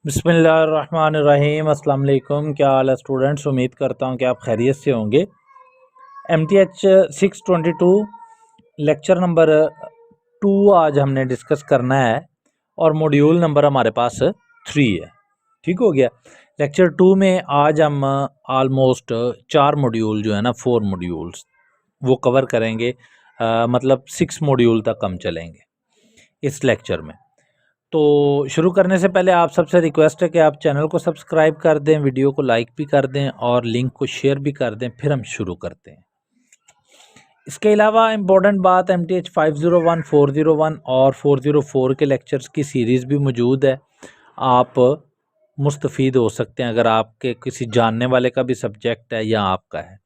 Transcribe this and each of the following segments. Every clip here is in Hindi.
बिस्मिल्लाहिर्रहमानिर्रहीम। अस्सलाम वालेकुम। क्या हाल है स्टूडेंट्स? उम्मीद करता हूँ कि आप खैरियत से होंगे। MTH 622 लेक्चर नंबर 2 आज हमने डिस्कस करना है और मॉड्यूल नंबर हमारे पास 3 है। ठीक हो गया। लेक्चर 2 में आज हम ऑलमोस्ट 4 मॉड्यूल जो है ना 4 मॉड्यूल्स वो कवर करेंगे। मतलब 6 मॉड्यूल तक हम चलेंगे इस लेक्चर में। तो शुरू करने से पहले आप सबसे रिक्वेस्ट है कि आप चैनल को सब्सक्राइब कर दें, वीडियो को लाइक भी कर दें और लिंक को शेयर भी कर दें। फिर हम शुरू करते हैं। इसके अलावा इम्पोर्टेंट बात, MTH 501, 401 और 404 के लेक्चर्स की सीरीज़ भी मौजूद है। आप मुस्तफ़ीद हो सकते हैं अगर आपके किसी जानने वाले का भी सब्जेक्ट है या आपका है।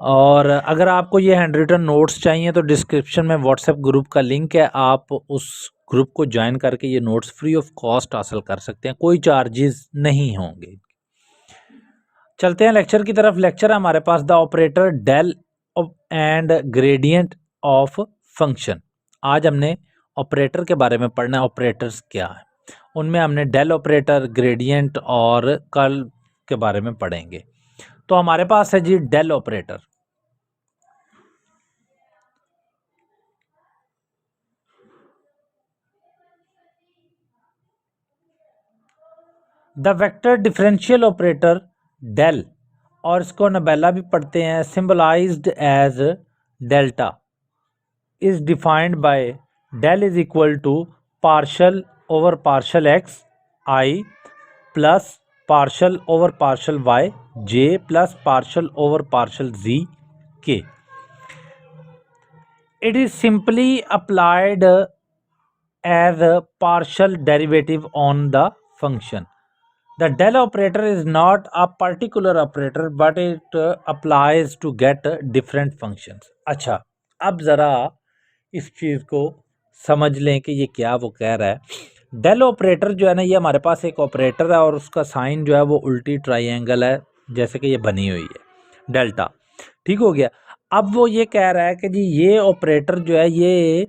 और अगर आपको ये हैंड रिटन नोट्स चाहिए तो डिस्क्रिप्शन में व्हाट्सएप ग्रुप का लिंक है, आप उस ग्रुप को ज्वाइन करके ये नोट्स फ्री ऑफ कॉस्ट हासिल कर सकते हैं, कोई चार्जेस नहीं होंगे। चलते हैं लेक्चर की तरफ। लेक्चर है हमारे पास the operator del and gradient of function. आज हमने ऑपरेटर के बारे में पढ़ना है। ऑपरेटर्स क्या है, उनमें हमने डेल ऑपरेटर, ग्रेडियंट और कर्ल के बारे में पढ़ेंगे। तो हमारे पास है जी del operator. The vector differential operator del, और इसको नबेला भी पढ़ते हैं, symbolised as delta, is defined by del is equal to partial over partial x I plus partial over partial Y J plus partial over partial ji k. It is simply applied as a partial derivative on the function. The del operator is not a particular operator but it applies to get different functions. अच्छा, अब ज़रा इस चीज़ को समझ लें कि ये क्या वो कह रहा है। डेल ऑपरेटर जो है ना, ये हमारे पास एक ऑपरेटर है और उसका साइन जो है वो उल्टी ट्राइंगल है, जैसे कि ये बनी हुई है डेल्टा। ठीक हो गया। अब वो ये कह रहा है कि जी ये ऑपरेटर जो है ये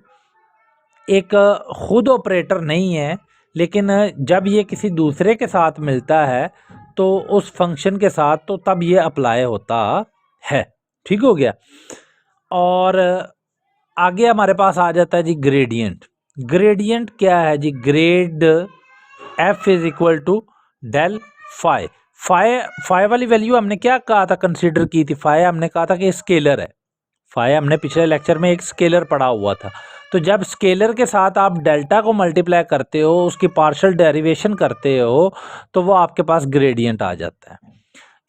एक खुद ऑपरेटर नहीं है, लेकिन जब ये किसी दूसरे के साथ मिलता है तो उस फंक्शन के साथ, तो तब ये अप्लाई होता है। ठीक हो गया। और आगे हमारे पास आ जाता है जी ग्रेडियंट। ग्रेडियंट क्या है जी? Grad f is equal to del phi. Phi वाली वैल्यू हमने क्या कहा था, कंसीडर की थी? फाई हमने कहा था कि स्केलर है। फाई हमने पिछले लेक्चर में एक स्केलर पढ़ा हुआ था। तो जब स्केलर के साथ आप डेल्टा को मल्टीप्लाई करते हो, उसकी पार्शियल डेरिवेशन करते हो, तो वो आपके पास ग्रेडियंट आ जाता है।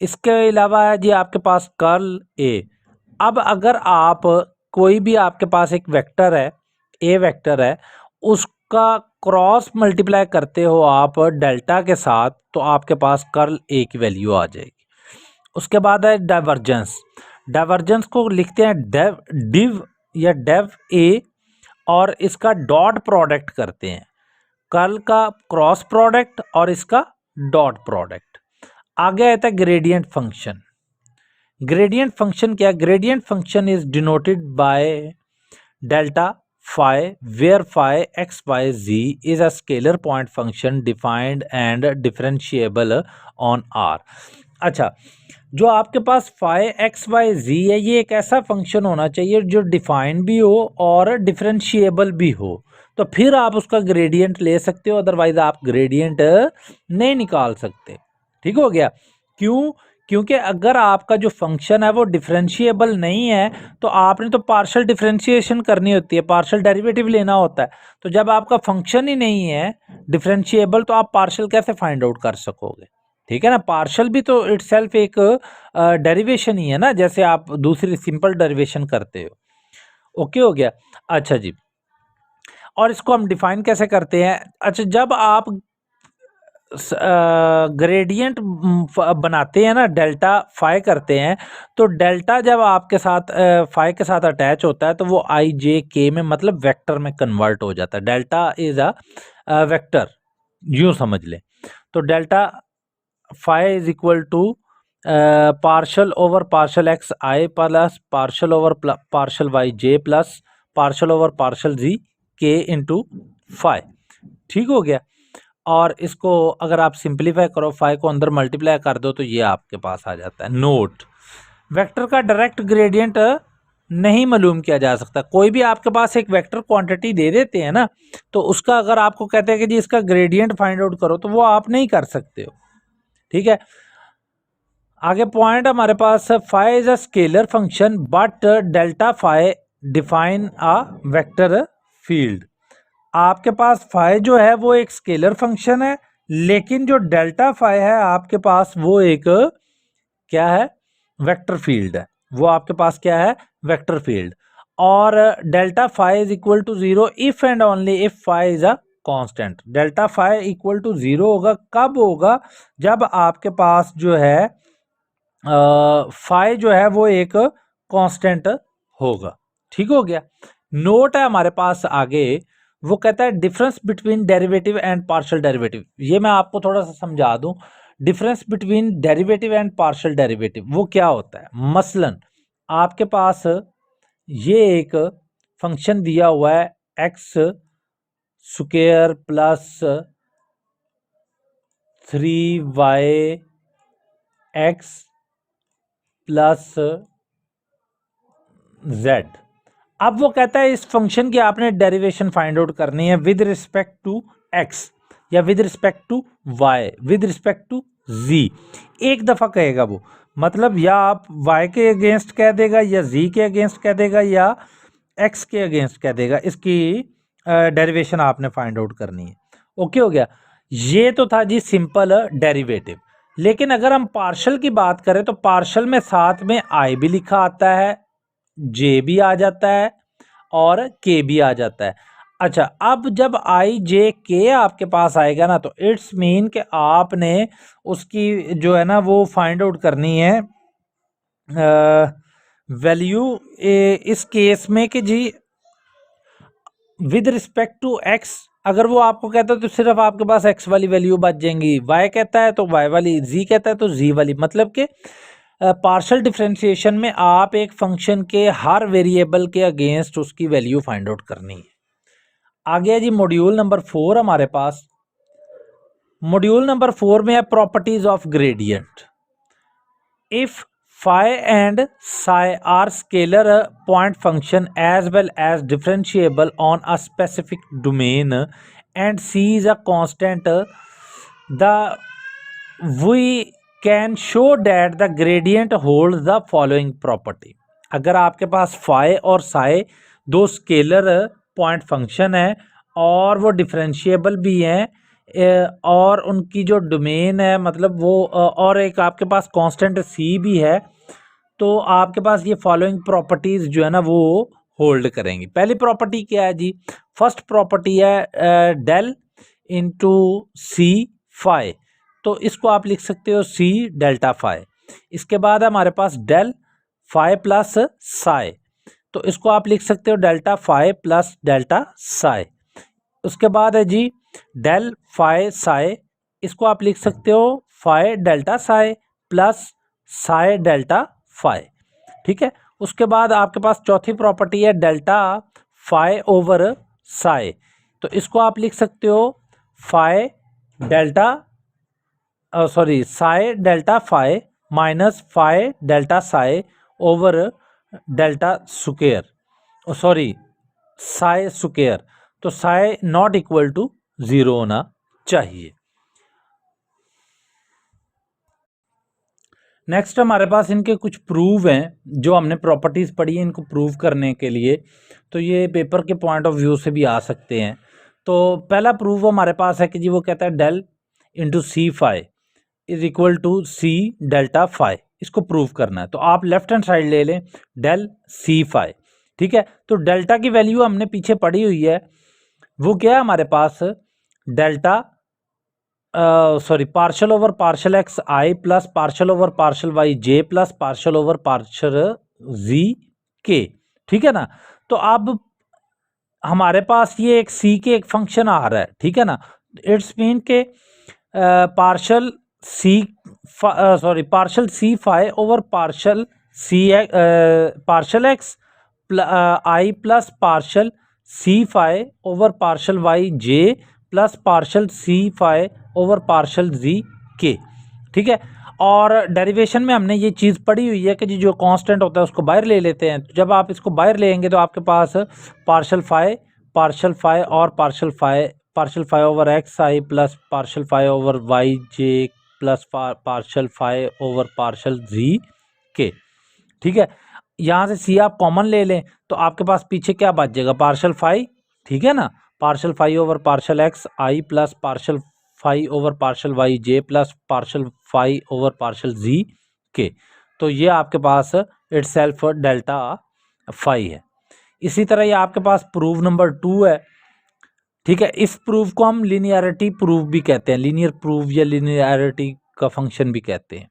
इसके अलावा है जी आपके पास कर्ल ए। अब अगर आप कोई भी, आपके पास एक वेक्टर है, ए वेक्टर है, उसका क्रॉस मल्टीप्लाई करते हो आप डेल्टा के साथ, तो आपके पास कर्ल ए की वैल्यू आ जाएगी। उसके बाद है डाइवर्जेंस। डाइवर्जेंस को लिखते हैं डेव डिव या डेव ए, और इसका डॉट प्रोडक्ट करते हैं। कर्ल का क्रॉस प्रोडक्ट और इसका डॉट प्रोडक्ट। आगे आता है ग्रेडियंट फंक्शन। ग्रेडियंट फंक्शन क्या? Gradient function is denoted by delta phi where phi x y z is a scalar point function defined and differentiable on R। अच्छा, जो आपके पास phi x y z है, ये एक ऐसा फंक्शन होना चाहिए जो डिफाइन भी हो और डिफरेंशिएबल भी हो, तो फिर आप उसका ग्रेडियंट ले सकते हो, अदरवाइज आप ग्रेडियंट नहीं निकाल सकते। ठीक हो गया। क्यों? क्योंकि अगर आपका जो फंक्शन है वो डिफरेंशिएबल नहीं है, तो आपने तो पार्शियल डिफरेंशिएशन करनी होती है, पार्शियल डेरिवेटिव लेना होता है। तो जब आपका फंक्शन ही नहीं है डिफरेंशिएबल, तो आप पार्शियल कैसे फाइंड आउट कर सकोगे? ठीक है ना। पार्शियल भी तो इटसेल्फ एक डेरिवेशन ही है ना, जैसे आप दूसरी सिंपल डेरिवेशन करते हो। ओके हो गया। अच्छा जी, और इसको हम डिफाइन कैसे करते हैं? अच्छा, जब आप ग्रेडियंट बनाते हैं ना, डेल्टा फाई करते हैं, तो डेल्टा जब आपके साथ फाई के साथ अटैच होता है, तो वो आई जे के में, मतलब वेक्टर में कन्वर्ट हो जाता है। डेल्टा इज अ वेक्टर, यूं समझ लें। तो delta phi is equal to partial over partial x I plus partial over partial Y J plus partial over partial ji K into phi. ठीक हो गया। और इसको अगर आप सिंप्लीफाई करो, फाई को अंदर मल्टीप्लाई कर दो तो ये आपके पास आ जाता है। नोट, वेक्टर का डायरेक्ट ग्रेडियंट नहीं मालूम किया जा सकता। कोई भी आपके पास एक वेक्टर क्वांटिटी दे देते हैं ना, तो उसका अगर आपको कहते हैं कि जी इसका ग्रेडियंट फाइंड आउट करो, तो वो आप नहीं कर सकते हो। ठीक है, आगे पॉइंट हमारे पास, phi is a scalar function but delta phi define a vector field. आपके पास फाई जो है वो एक स्केलर फंक्शन है, लेकिन जो डेल्टा फाई है आपके पास वो एक क्या है, वेक्टर फील्ड है। वो आपके पास क्या है, वेक्टर फील्ड। और delta phi is equal to 0 if and only if phi is a constant. Delta phi equal to 0 होगा, कब होगा, जब आपके पास जो है फाई जो है वो एक कांस्टेंट होगा। ठीक हो गया। नोट है हमारे पास आगे, वो कहता है difference between derivative and partial derivative. ये मैं आपको थोड़ा सा समझा दूं, difference between derivative and partial derivative वो क्या होता है। मसलन आपके पास ये एक फंक्शन दिया हुआ है x square plus 3y x plus z। अब वो कहता है इस फंक्शन की आपने डेरिवेशन फाइंड आउट करनी है विद रिस्पेक्ट टू x या with respect to y with respect to z। एक दफा कहेगा वो, मतलब या आप y के अगेंस्ट कह देगा या z के अगेंस्ट कह देगा या x के अगेंस्ट कह देगा। इसकी डेरिवेशन आपने फाइंड आउट करनी है। ओके हो गया। ये तो था जी सिंपल डेरिवेटिव। लेकिन अगर हम पार्शल की बात करें तो पार्शल में साथ में आई भी लिखा आता है, जे भी आ जाता है और के भी आ जाता है। अच्छा, अब जब आई जे के आपके पास आएगा ना, तो इट्स मीन कि आपने उसकी जो है ना वो फाइंड आउट करनी है वैल्यू इस केस में कि जी विद रिस्पेक्ट टू एक्स। अगर वो आपको कहता है तो सिर्फ आपके पास एक्स वाली वैल्यू बच जाएंगी, वाई कहता है तो वाई वाली, जी कहता है तो जी वाली। मतलब कि पार्शियल डिफरेंशिएशन में आप एक फंक्शन के हर वेरिएबल के अगेंस्ट उसकी वैल्यू फाइंड आउट करनी है। आगे है जी मॉड्यूल नंबर 4 हमारे पास। मॉड्यूल नंबर 4 में है properties of gradient. If phi and psi are scalar point function as well as differentiable on a specific domain and c is a constant, the we can show that the gradient holds the following property। अगर आपके पास phi और psi दो स्केलर पॉइंट फंक्शन है और वो डिफरेंशिएबल भी हैं और उनकी जो डोमेन है मतलब वो और एक आपके पास कांस्टेंट सी भी है, तो आपके पास ये फॉलोइंग प्रॉपर्टीज जो है ना वो होल्ड करेंगी। पहली प्रॉपर्टी क्या है जी, फर्स्ट प्रॉपर्टी है डेल इंटू सी फाई, तो इसको आप लिख सकते हो सी डेल्टा फाई। इसके बाद हमारे पास डेल फाई प्लस साई, तो इसको आप लिख सकते हो delta phi plus delta psi. उसके बाद है जी डेल फाई साई, इसको आप लिख सकते हो phi delta psi plus psi delta phi. ठीक है। उसके बाद आपके पास चौथी प्रॉपर्टी है डेल्टा फाई ओवर साई, तो इसको आप लिख सकते हो phi delta sorry psi delta phi minus phi delta psi over delta square sorry psi square, तो साई नॉट इक्वल टू 0 होना चाहिए। नेक्स्ट हमारे पास इनके कुछ प्रूव हैं, जो हमने प्रॉपर्टीज पढ़ी है इनको प्रूव करने के लिए, तो ये पेपर के पॉइंट ऑफ व्यू से भी आ सकते हैं। तो पहला प्रूव हमारे पास है कि जी वो कहता है del into C phi is equal to C delta phi, इसको प्रूव करना है। तो आप लेफ्ट हैंड साइड ले लें डेल सी फाई। ठीक है, तो डेल्टा की वैल्यू हमने पीछे पढ़ी हुई है, वो क्या है हमारे पास delta sorry partial over partial x आई plus partial over partial Y जे प्लस पार्शल ओवर पार्शल जी के। ठीक है ना। तो अब हमारे पास ये एक सी के एक फंक्शन आ रहा है, ठीक है ना। इट्स मीन के पार्शल सी सॉरी पार्शल सी फाई ओवर पार्शल सी पार्शल एक्स आई प्लस पार्शल सी फाई ओवर पार्शल वाई जे प्लस पार्शल सी फाई ओवर पार्शल जी के। ठीक है, और डेरिवेशन में हमने ये चीज़ पढ़ी हुई है कि जी जो कांस्टेंट होता है उसको बाहर ले लेते हैं। तो जब आप इसको बाहर लेंगे तो आपके पास पार्शल फाई और पार्शल फाई ओवर एक्स आई plus partial phi over y जे plus partial phi over partial जी के। ठीक है, यहाँ से सी आप कॉमन ले लें तो आपके पास पीछे क्या बच जाएगा, पार्शल फाई। ठीक है ना, partial phi over partial x आई plus partial phi over partial Y जे plus partial phi over partial जी के। तो ये आपके पास इट सेल्फ डेल्टा फाई है। इसी तरह ये आपके पास प्रूफ नंबर 2 है। ठीक है, इस प्रूफ को हम लीनियरिटी प्रूफ भी कहते हैं, लीनियर प्रूफ या लीनियरिटी का फंक्शन भी कहते हैं।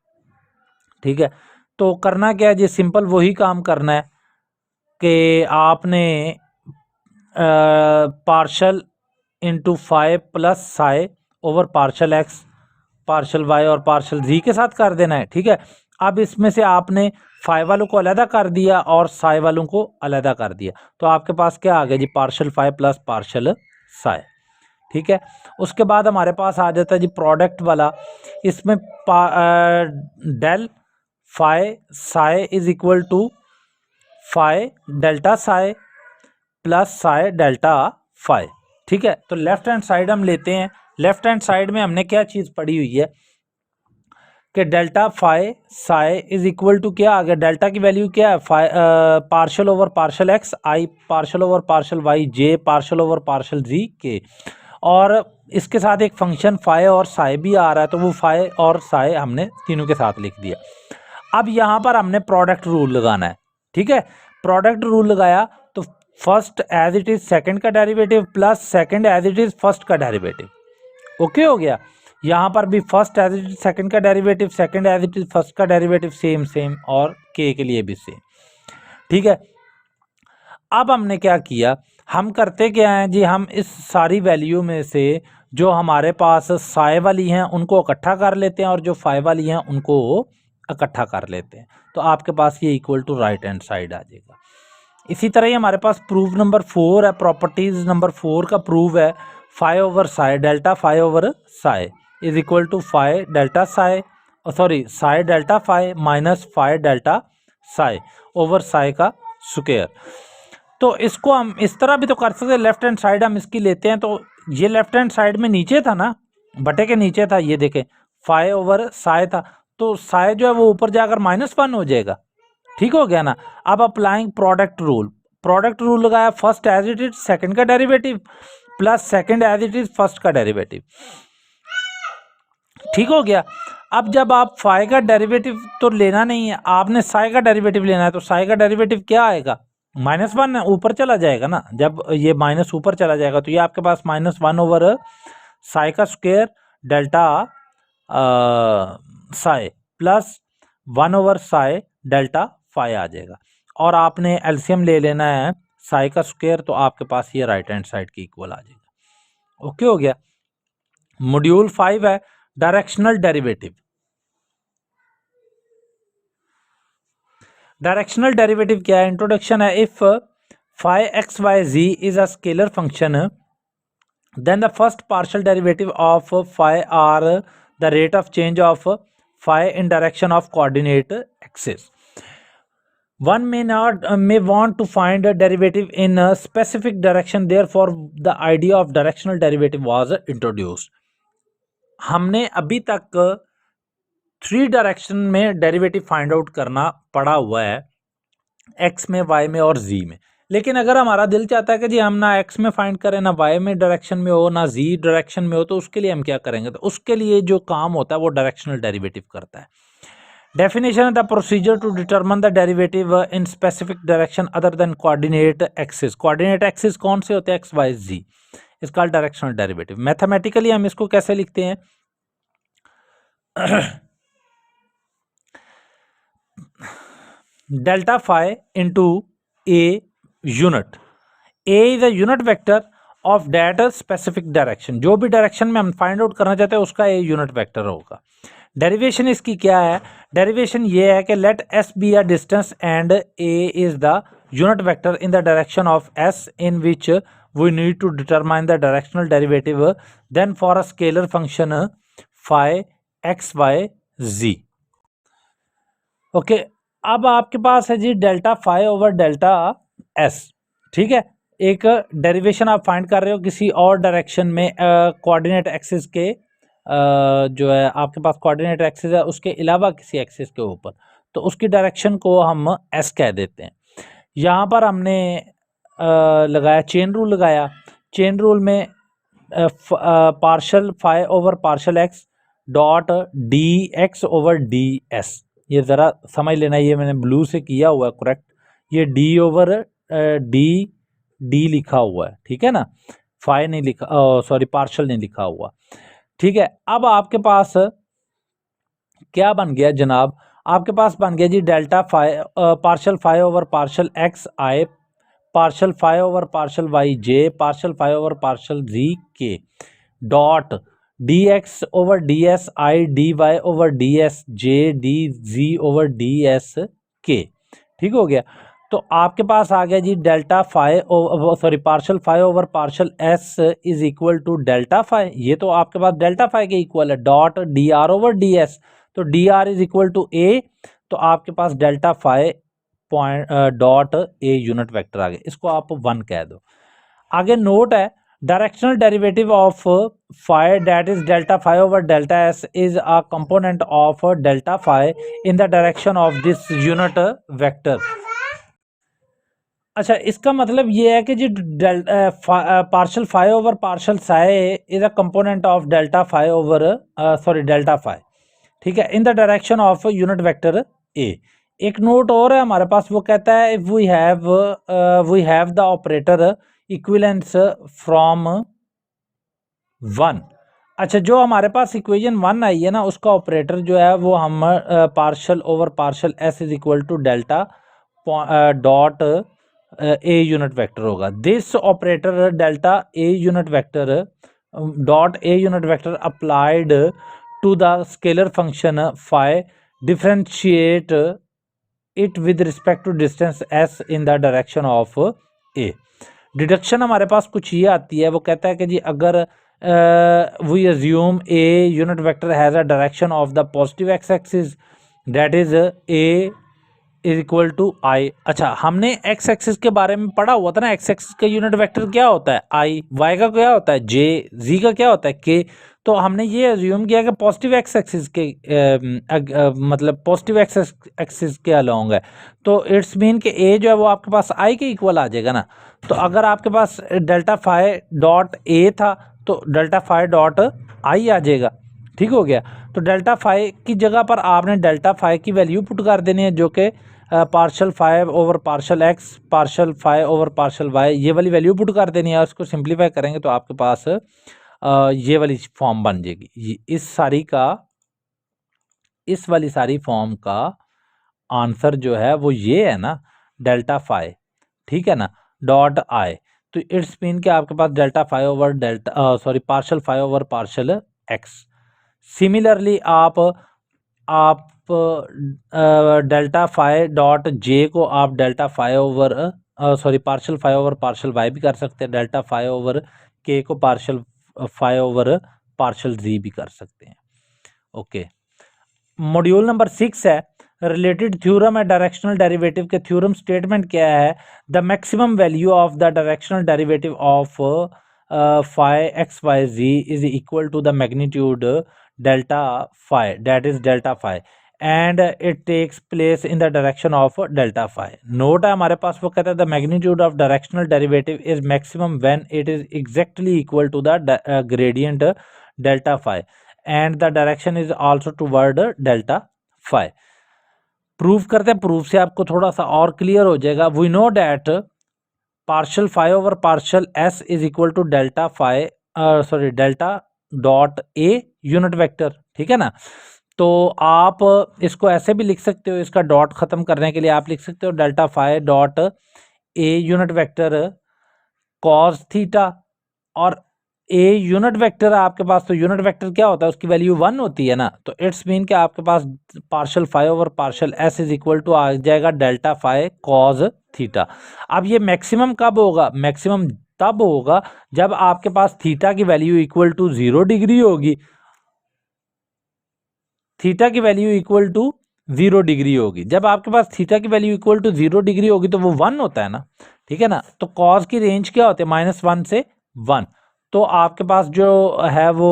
ठीक है, तो करना क्या है जी, सिंपल वही काम करना है कि आपने partial into phi plus psi over partial X partial Y और पार्शल जी के साथ कर देना है। ठीक है, अब इसमें से आपने फाई वालों को अलहदा कर दिया और साई वालों को अलहदा कर दिया, तो आपके पास क्या आ गया जी, partial phi plus partial psi. ठीक है, उसके बाद हमारे पास आ जाता है जी प्रोडक्ट वाला। इसमें del phi psi is equal to phi delta psi plus psi delta phi. ठीक है, तो लेफ्ट हैंड साइड हम लेते हैं। लेफ्ट हैंड साइड में हमने क्या चीज़ पढ़ी हुई है कि delta phi psi is equal to क्या आ गया, डेल्टा की वैल्यू क्या है, phi partial over partial x i partial over partial Y j partial over partial ji k, और इसके साथ एक फंक्शन फाई और साई भी आ रहा है, तो वो फाई और साई हमने तीनों के साथ लिख दिया। अब यहाँ पर हमने प्रोडक्ट रूल लगाना है। ठीक है, प्रोडक्ट रूल लगाया तो first as it is second का derivative plus second as it is first का डेरिवेटिव। ओके हो गया, यहाँ पर भी first as it is second का derivative, second as it is first का डेरिवेटिव, सेम सेम, और के लिए भी सेम। ठीक है, अब हमने क्या किया, हम करते क्या हैं जी, हम इस सारी वैल्यू में से जो हमारे पास साई वाली हैं उनको इकट्ठा कर लेते हैं और जो फाई वाली हैं उनको इकट्ठा कर लेते हैं, तो आपके पास ये equal to right hand side आ जाएगा। इसी तरह ही हमारे पास प्रूफ नंबर 4 है, प्रॉपर्टीज नंबर 4 का प्रूफ है, phi over psi delta phi over psi is equal to phi delta psi, sorry psi delta phi minus phi delta psi over psi का स्क्वायर। तो इसको हम इस तरह भी तो कर सकते हैं, लेफ्ट हैंड साइड हम इसकी लेते हैं, तो ये लेफ्ट हैंड साइड में नीचे था ना, बटे के नीचे था, ये देखें फाई ओवर साई था, तो साई जो है वो ऊपर जाकर -1 हो जाएगा। ठीक हो गया ना। अब अप्लाइंग प्रोडक्ट रूल लगाया, first as it is second का derivative plus second as it is first का डेरिवेटिव। ठीक हो गया। अब जब आप फाई का डेरिवेटिव तो लेना नहीं है, आपने साई का डेरिवेटिव लेना है, तो साई का डेरिवेटिव क्या आएगा, -1 ऊपर चला जाएगा ना, जब ये माइनस ऊपर चला जाएगा तो ये आपके पास -1 ओवर साई का square delta psi plus 1 over psi delta phi आ जाएगा, और आपने एलसीएम ले लेना है साई का स्क्वायर, तो आपके पास ये राइट हैंड साइड की इक्वल आ जाएगा। ओके हो गया। मॉड्यूल 5 है डायरेक्शनल डेरिवेटिव। डायरेक्शनल डेरिवेटिव क्या है, इंट्रोडक्शन है। If phi X Y Z is a scalar function then the first partial derivative of phi are the rate of change of phi in direction of coordinate axis. One may want to find a derivative in a specific direction, therefore the idea of directional derivative was introduced. हमने अभी तक 3 डायरेक्शन में डेरिवेटिव फाइंड आउट करना पड़ा हुआ है, x में, y में और z में, लेकिन अगर हमारा दिल चाहता है कि जी हम ना x में फाइंड करें, ना y में डायरेक्शन में हो, ना z डायरेक्शन में हो, तो उसके लिए हम क्या करेंगे, तो उसके लिए जो काम होता है वो डायरेक्शनल डेरिवेटिव करता है। Definition of the procedure to determine the derivative in specific direction other than coordinate axis. Coordinate axis कौन से होते हैं, x, y, z, इसका डायरेक्शनल डेरिवेटिव। मैथमेटिकली हम इसको कैसे लिखते हैं, delta phi into A unit, A is a unit vector of that specific direction, जो भी डायरेक्शन में हम फाइंड आउट करना चाहते हैं उसका ए यूनिट वेक्टर होगा। डेरिवेशन इसकी क्या है, डेरिवेशन ये है कि let S be a distance and A is the unit vector in the direction of S in which we need to determine the directional derivative then for a scalar function phi x y z. Okay, अब आपके पास है जी delta phi over delta s, ठीक है। एक डेरिवेशन आप फाइंड कर रहे हो किसी और डायरेक्शन में कोऑर्डिनेट एक्सिस के जो है आपके पास कोऑर्डिनेट एक्सिस है उसके अलावा किसी एक्सिस के ऊपर, तो उसकी डायरेक्शन को हम एस कह देते हैं। यहाँ पर हमने लगाया चेन रूल लगाया। चेन रूल में partial phi over partial X dot D x over D S, ये ज़रा समझ लेना, ये मैंने ब्लू से किया हुआ है करेक्ट, ये डी ओवर डी लिखा हुआ है, ठीक है ना, फाई नहीं लिखा, सॉरी पार्शल नहीं लिखा हुआ, ठीक है। अब आपके पास क्या बन गया जनाब, आपके पास बन गया जी delta phi partial phi over partial x i partial phi over partial Y j partial phi over partial ji k dot D x over D s i d y over D s j d z over D s k, ठीक हो गया। तो आपके पास आ गया जी delta phi sorry partial phi over partial S is equal to delta phi, ये तो आपके पास डेल्टा फाई के इक्वल है, dot D R over D S, तो D R is equal to A, तो आपके पास delta phi point dot A unit vector आ गया, इसको आप 1 कह दो। आगे नोट है directional derivative of phi that is delta phi over delta S is a component of delta phi in the direction of this unit vector. अच्छा, इसका मतलब ये है कि जी partial phi over partial psi is a component of delta phi over sorry delta phi, ठीक है, in the direction of unit vector A. एक नोट और है हमारे पास, वो कहता है if we have the operator equivalence from 1। अच्छा, जो हमारे पास इक्वेशन 1 आई है ना, उसका ऑपरेटर जो है वो हम partial over partial S is equal to delta dot A unit vector होगा। This operator delta A unit vector dot A unit vector applied to the scalar function phi differentiate it with respect to distance S in the direction of A. Deduction हमारे पास कुछ ये आती है, वो कहता है कि जी अगर we assume A unit vector has a direction of the positive X axis that is A is equal to I. अच्छा, हमने एक्स एक्सिस के बारे में पढ़ा हुआ था ना, एक्स एक्सिस का यूनिट वेक्टर क्या होता है आई, वाई का क्या होता है जे, जी का क्या होता है के, तो हमने ये अज्यूम किया कि पॉजिटिव एक्स एक्सिस के मतलब पॉजिटिव एक्स एक्सिस के अलोंग है, तो इट्स मीन कि ए जो है वो आपके पास आई के इक्वल आ जाएगा ना। तो अगर आपके पास डेल्टा फाई डॉट ए था तो डेल्टा फाई डॉट आई आ जाएगा, ठीक हो गया। तो डेल्टा फाई की जगह पर आपने डेल्टा फाई की वैल्यू पुट कर देनी है, जो कि partial phi over partial X partial phi over partial Y, ये वाली वैल्यू पुट कर देनी है, और इसको सिंप्लीफाई करेंगे तो आपके पास ये वाली फॉर्म बन जाएगी। इस वाली सारी फॉर्म का आंसर जो है वो ये है ना, डेल्टा फाई, ठीक है ना, डॉट आई, तो इट्स मीन कि आपके पास delta phi over delta sorry partial phi over partial X. Similarly आप डेल्टा फाई डॉट जे को आप delta phi over sorry partial phi over partial Y भी कर सकते हैं, डेल्टा फाई ओवर के को partial phi over partial Z भी कर सकते हैं। ओके, मॉड्यूल नंबर 6 है रिलेटेड थ्योरम है डायरेक्शनल डेरिवेटिव के। थ्योरम स्टेटमेंट क्या है, the maximum value of the directional derivative of phi X Y Z is equal to the magnitude delta phi that is delta phi and it takes place in the direction of delta phi. Note है हमारे पास, वो कहता है the magnitude of directional derivative is maximum when it is exactly equal to the gradient delta phi and the direction is also toward delta phi. Proof करते हैं, प्रूफ से आपको थोड़ा सा और क्लियर हो जाएगा। We know that partial phi over partial S is equal to delta phi sorry delta dot A unit vector, ठीक है ना। तो आप इसको ऐसे भी लिख सकते हो, इसका डॉट खत्म करने के लिए आप लिख सकते हो delta phi dot A unit vector cos theta, और ए यूनिट वेक्टर है आपके पास, तो यूनिट वेक्टर क्या होता है, उसकी वैल्यू 1 होती है ना, तो इट्स मीन कि आपके पास partial phi over partial S is equal to आ जाएगा डेल्टा फाई कॉस थीटा। अब ये मैक्सिमम कब होगा, मैक्सिमम तब होगा जब आपके पास थीटा की वैल्यू इक्वल टू 0 डिग्री होगी, थीटा की वैल्यू इक्वल टू 0 डिग्री होगी। जब आपके पास थीटा की वैल्यू इक्वल टू 0 डिग्री होगी तो वो 1 होता है ना, ठीक है ना। तो कॉस की रेंज क्या होती है, -1 से 1। तो आपके पास जो है वो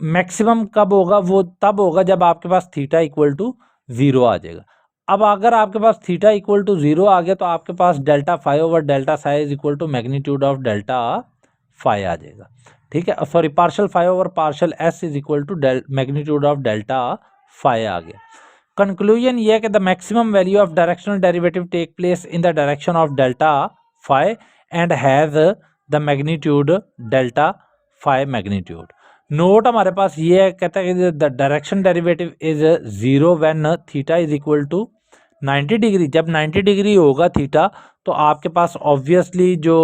मैक्सिमम कब होगा, वो तब होगा जब आपके पास थीटा इक्वल टू 0 आ जाएगा। अब अगर आपके पास थीटा इक्वल टू 0 आ गया तो आपके पास delta phi over delta psi is equal to magnitude of delta phi आ जाएगा, ठीक है। Sorry, partial phi over partial S is equal to magnitude of delta phi आ गया। कंक्लूजन ये है कि the maximum value of directional derivative take place in the direction of delta phi and has the magnitude delta phi magnitude. Note हमारे पास ये है, कहता है कि the direction derivative is 0 when theta is equal to 90 degree. जब 90 डिग्री होगा थीटा तो आपके पास ऑब्वियसली जो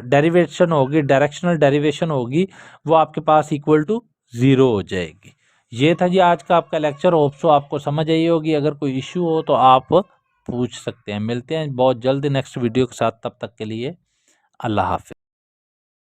डेरिवेशन होगी, डायरेक्शनल डेरिवेशन होगी, वो आपके पास इक्वल टू 0 हो जाएगी। ये था जी आज का आपका लेक्चर। होप सो आपको समझ आई होगी। अगर कोई इश्यू हो तो आप पूछ सकते हैं। मिलते हैं बहुत जल्द नेक्स्ट वीडियो के साथ, तब तक के लिए अल्लाह हाफिज़।